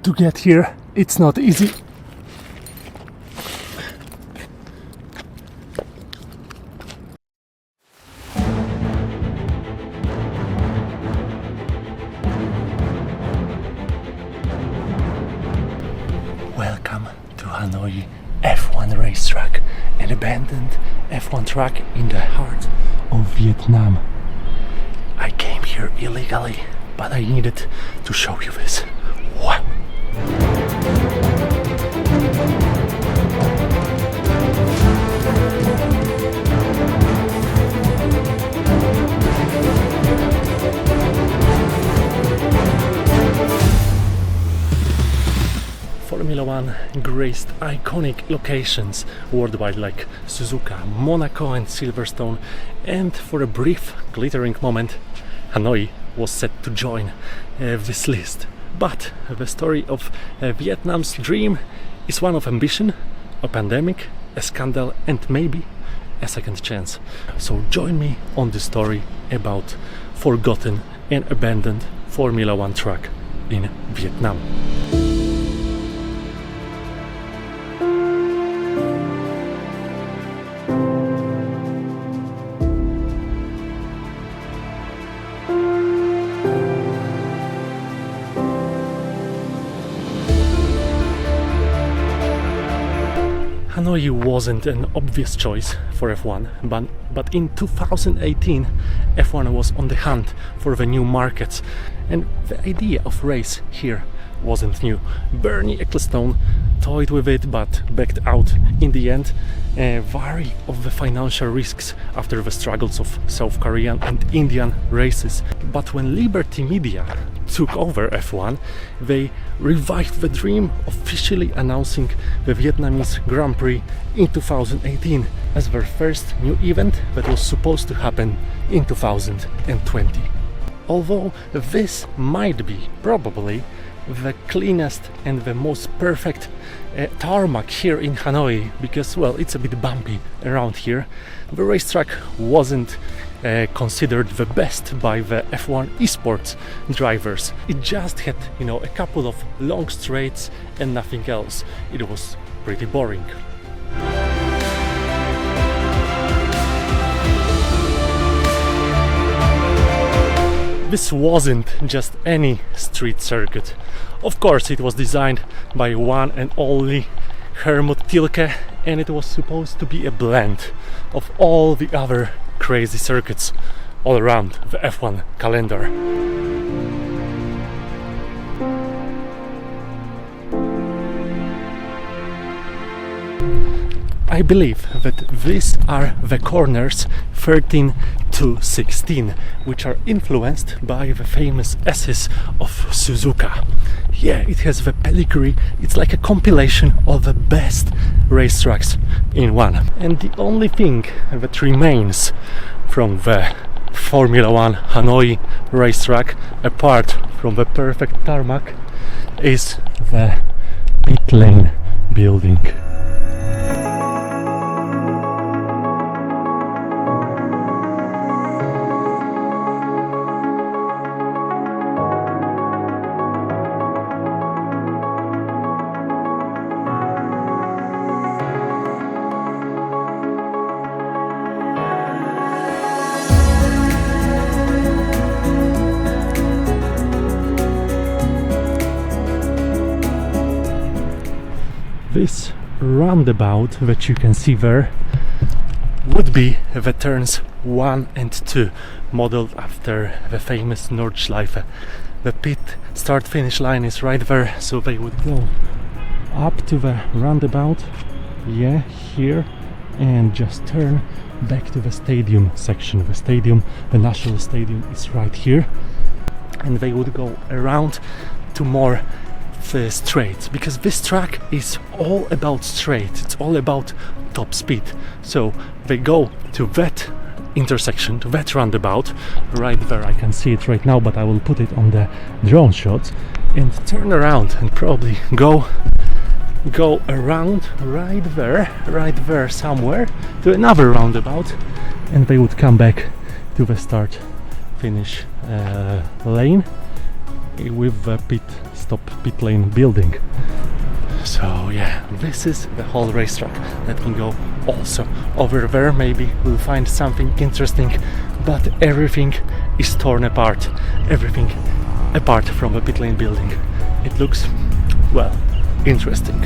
to get here. It's not easy. Welcome to Hanoi F1 racetrack, an abandoned F1 track in the heart of Vietnam. I came here illegally, but I needed to show you this. Wow! Formula One graced iconic locations worldwide like Suzuka, Monaco and Silverstone, and for a brief glittering moment Hanoi was set to join this list. But the story of Vietnam's dream is one of ambition, a pandemic, a scandal and maybe a second chance. So join me on the story about forgotten and abandoned Formula One track in Vietnam. Hanoi wasn't an obvious choice for F1, but in 2018 F1 was on the hunt for the new markets, and the idea of race here wasn't new. Bernie Ecclestone toyed with it but backed out in the end, wary of the financial risks after the struggles of South Korean and Indian races. But when Liberty Media took over F1, they revived the dream, officially announcing the Vietnamese Grand Prix in 2018 as their first new event that was supposed to happen in 2020. Although this might be probably the cleanest and the most perfect tarmac here in Hanoi, because well, it's a bit bumpy around here, the racetrack wasn't considered the best by the F1 esports drivers. It just had, a couple of long straights and nothing else. It was pretty boring. This wasn't just any street circuit. Of course, it was designed by one and only Helmut Tilke, and it was supposed to be a blend of all the other crazy circuits all around the F1 calendar. I believe that these are the corners 13 to 16, which are influenced by the famous S's of Suzuka. Yeah, it has the pedigree. It's like a compilation of the best racetracks in one. And the only thing that remains from the Formula One Hanoi racetrack, apart from the perfect tarmac, is the pit lane building. This roundabout that you can see there would be the turns 1 and 2, modeled after the famous Nordschleife. The pit start-finish line is right there, so they would go up to the roundabout, here, and just turn back to the stadium section. The national stadium is right here, and they would go around to more straight, because this track is all about straight, it's all about top speed. So they go to that intersection, to that roundabout right there. I can see it right now, but I will put it on the drone shot, and turn around and probably go around right there somewhere to another roundabout, and they would come back to the start finish lane with the pit lane building. So yeah, this is the whole racetrack. Let me go also over there. Maybe we'll find something interesting, but everything is torn apart. Everything apart from the pit lane building. It looks, well, interesting.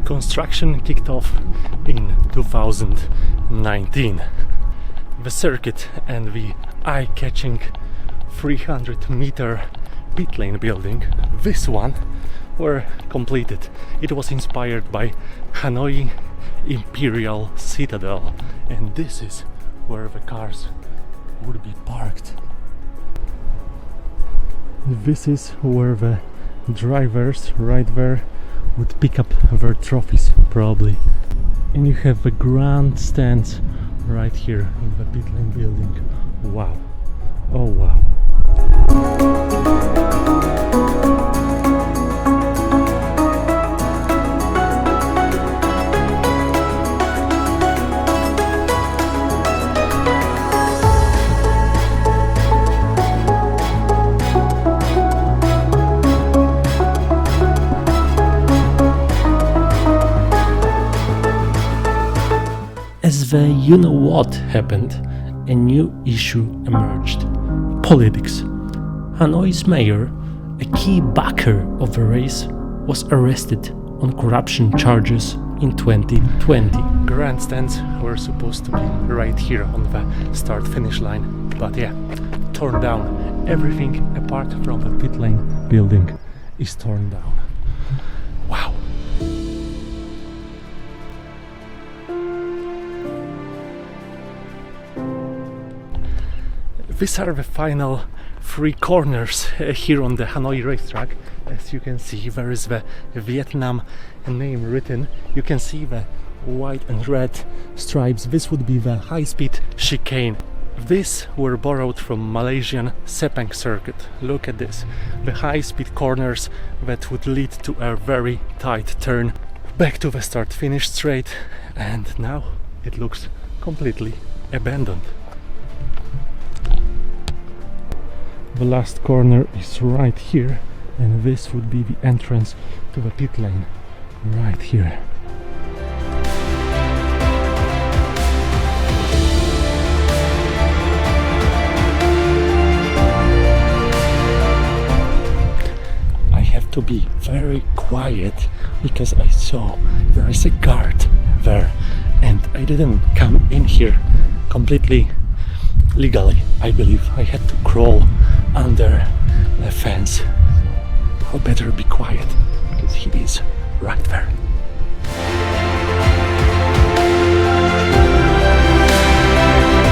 Construction kicked off in 2019. The circuit and the eye-catching 300-meter pit lane building, this one, were completed. It was inspired by Hanoi Imperial Citadel, and this is where the cars would be parked. This is where the drivers right there would pick up their trophies, probably. And you have the grandstands right here in the pit lane building. Wow. Oh wow. As the you-know-what happened, a new issue emerged. Politics. Hanoi's mayor, a key backer of the race, was arrested on corruption charges in 2020. Grandstands were supposed to be right here on the start-finish line, but yeah, torn down. Everything apart from the pit lane building is torn down. Wow. These are the final three corners here on the Hanoi racetrack. As you can see, there is the Vietnam name written. You can see the white and red stripes. This would be the high-speed chicane. These were borrowed from Malaysian Sepang circuit. Look at this. The high-speed corners that would lead to a very tight turn back to the start-finish straight, and now it looks completely abandoned. The last corner is right here, and this would be the entrance to the pit lane right here. I have to be very quiet because I saw there is a guard there, and I didn't come in here completely legally. I believe I had to crawl under the fence. I'll better be quiet because he is right there.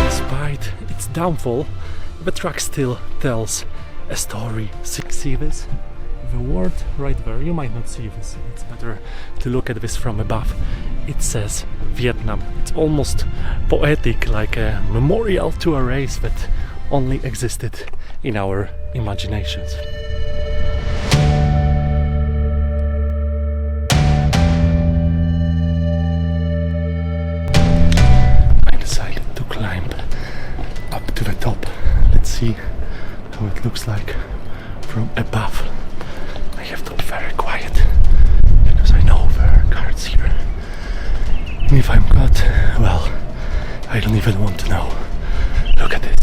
Despite its downfall, the track still tells a story. See this? The word right there, you might not see this, it's better to look at this from above. It says Vietnam. It's almost poetic, like a memorial to a race that only existed in our imaginations. I decided to climb up to the top. Let's see how it looks like from above. I have to be very quiet because I know there are guards here. And if I'm caught, well, I don't even want to know. Look at this.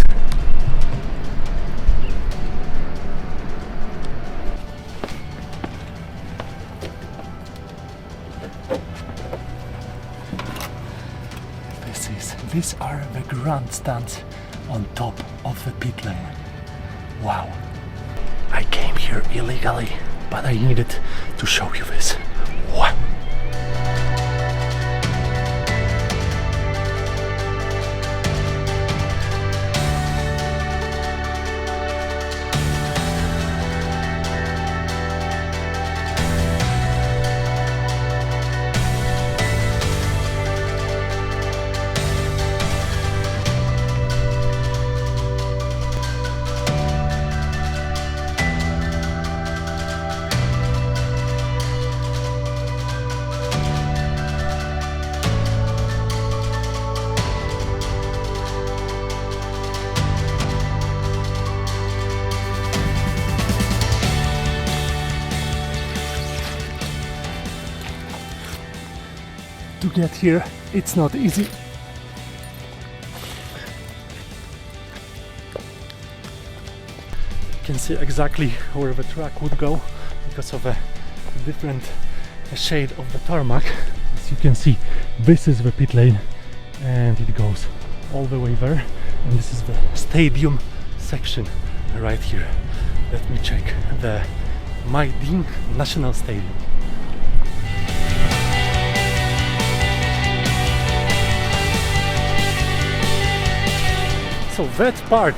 These are the grandstands on top of the pit lane. Wow. I came here illegally, but I needed to show you this. Wow. to get here. It's not easy. You can see exactly where the track would go because of a different shade of the tarmac. As you can see, this is the pit lane and it goes all the way there, and this is the stadium section right here. Let me check the Mai Ding National Stadium. So that part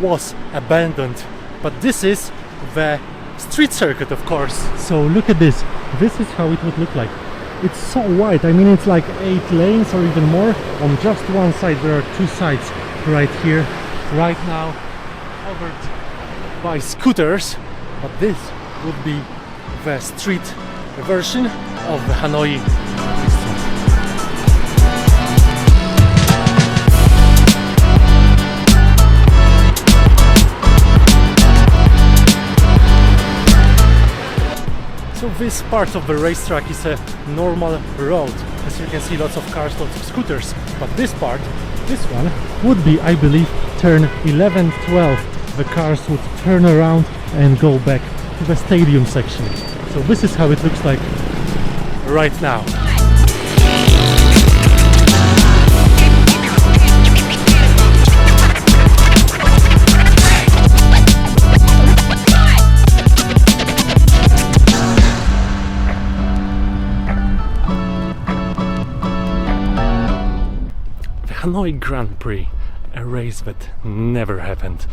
was abandoned, but this is the street circuit, of course. So look at this. This is how it would look like. It's so wide. I mean, it's like 8 lanes or even more on just one side. There are 2 sides right here, right now, covered by scooters. But this would be the street version of the Hanoi racetrack. So this part of the racetrack is a normal road. As you can see, lots of cars, lots of scooters. But this part, this one, would be, I believe, turn 11, 12. The cars would turn around and go back to the stadium section. So this is how it looks like right now. Hanoi Grand Prix, a race that never happened,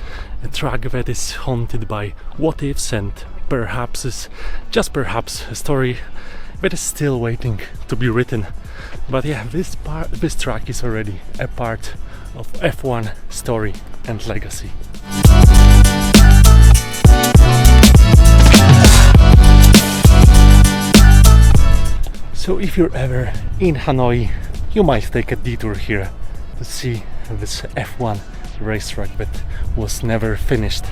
a track that is haunted by what ifs and perhaps is, just perhaps, a story that is still waiting to be written. But yeah, this track is already a part of F1 story and legacy. So if you're ever in Hanoi, you might take a detour here to see this F1 racetrack that was never finished.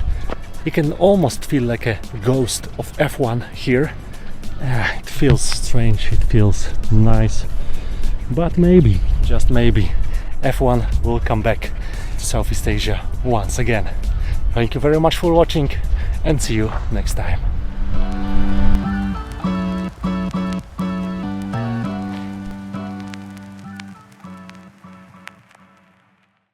You can almost feel like a ghost of F1 here. It feels strange, it feels nice, but maybe, just maybe, F1 will come back to Southeast Asia once again. Thank you very much for watching and see you next time.